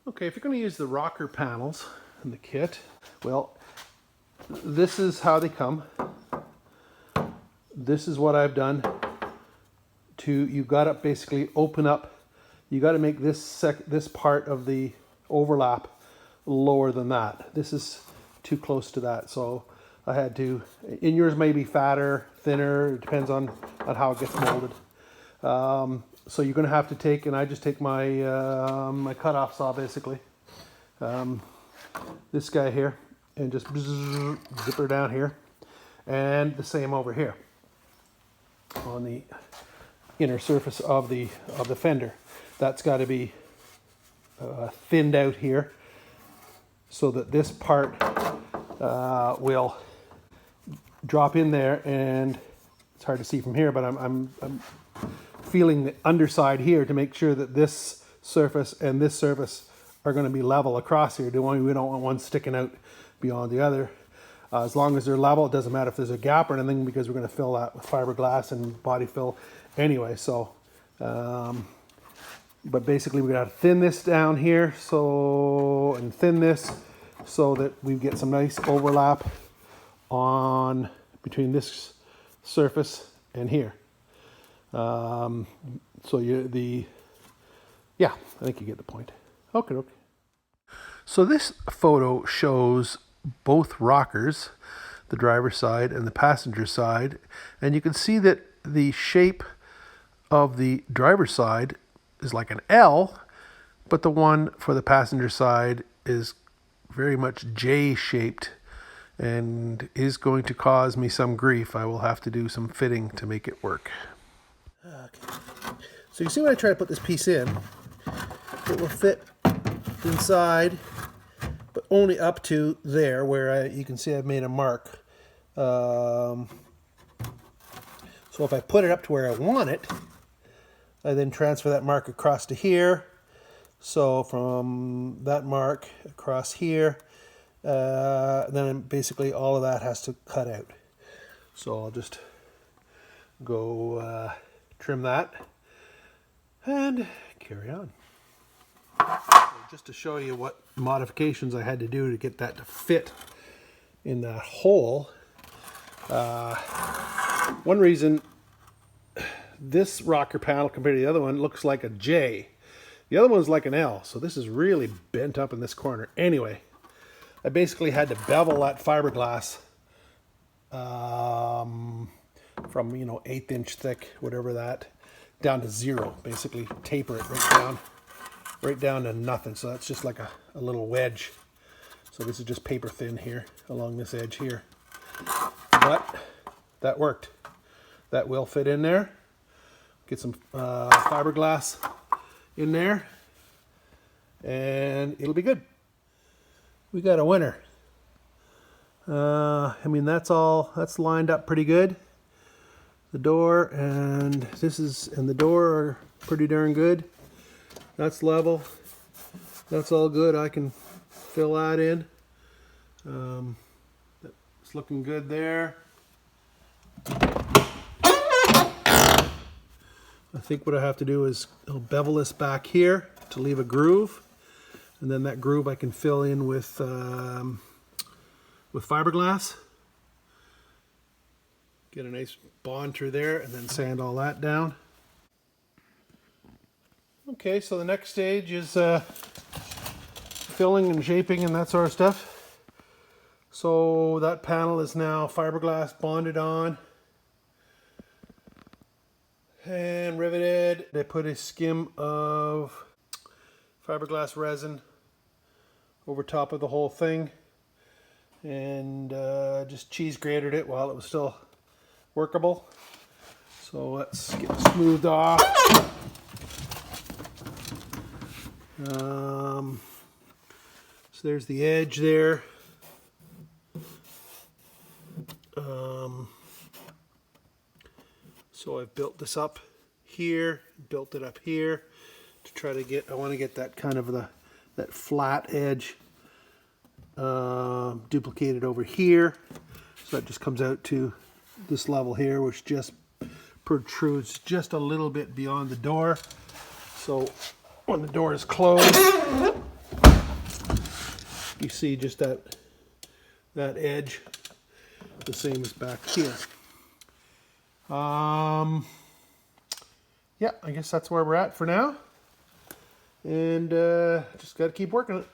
Okay, if you're going to use the rocker panels in the kit, well, this is how they come. This is what I've done you've got to basically open up, you got to make this part of the overlap lower than that. This is too close to that, so I had to, in yours may be fatter, thinner, it depends on how it gets molded. So you're going to have to take, and I just take my my cutoff saw basically, this guy here, and just zip her down here, and the same over here on the inner surface of the fender. That's got to be thinned out here so that this part will drop in there, and it's hard to see from here, but I'm feeling the underside here to make sure that this surface and this surface are going to be level across here. We don't want one sticking out beyond the other. As long as they're level, it doesn't matter if there's a gap or anything, because we're going to fill that with fiberglass and body fill anyway. So, but basically we got to thin this down here, and thin this so that we get some nice overlap on between this surface and here. Yeah, I think you get the point. Okay. So this photo shows both rockers, the driver's side and the passenger side, and you can see that the shape of the driver's side is like an L, but the one for the passenger side is very much J-shaped and is going to cause me some grief. I will have to do some fitting to make it work. Okay. So you see when I try to put this piece in, it will fit inside, but only up to there where you can see I've made a mark. So if I put it up to where I want it, I then transfer that mark across to here. So from that mark across here, then basically all of that has to cut out. So I'll just go trim that and carry on. So just to show you what modifications I had to do to get that to fit in that hole. One reason this rocker panel compared to the other one looks like a J. The other one's like an L, so this is really bent up in this corner. Anyway, I basically had to bevel that fiberglass from 1/8 inch thick, whatever that, down to 0. Basically taper it right down to nothing. So that's just like a little wedge. So this is just paper thin here along this edge here. But that worked. That will fit in there. Get some fiberglass in there, and it'll be good. We got a winner. That's lined up pretty good. The door and the door are pretty darn good. That's level. That's all good. I can fill that in. It's looking good there. I think what I have to do is I'll bevel this back here to leave a groove, and then that groove I can fill in with fiberglass. Get a nice bond through there, and then sand all that down. Okay, so the next stage is filling and shaping and that sort of stuff. So that panel is now fiberglass bonded on and riveted. I put a skim of fiberglass resin over top of the whole thing, and just cheese grated it while it was still workable. So let's get it smoothed off. So there's the edge there. So I've built this up here, built it up here to try to get, I want to get that kind of that flat edge duplicated over here. So that just comes out to this level here, which just protrudes just a little bit beyond the door. So when the door is closed, you see just that edge, the same as back here. Yeah, I guess that's where we're at for now. And just got to keep working it.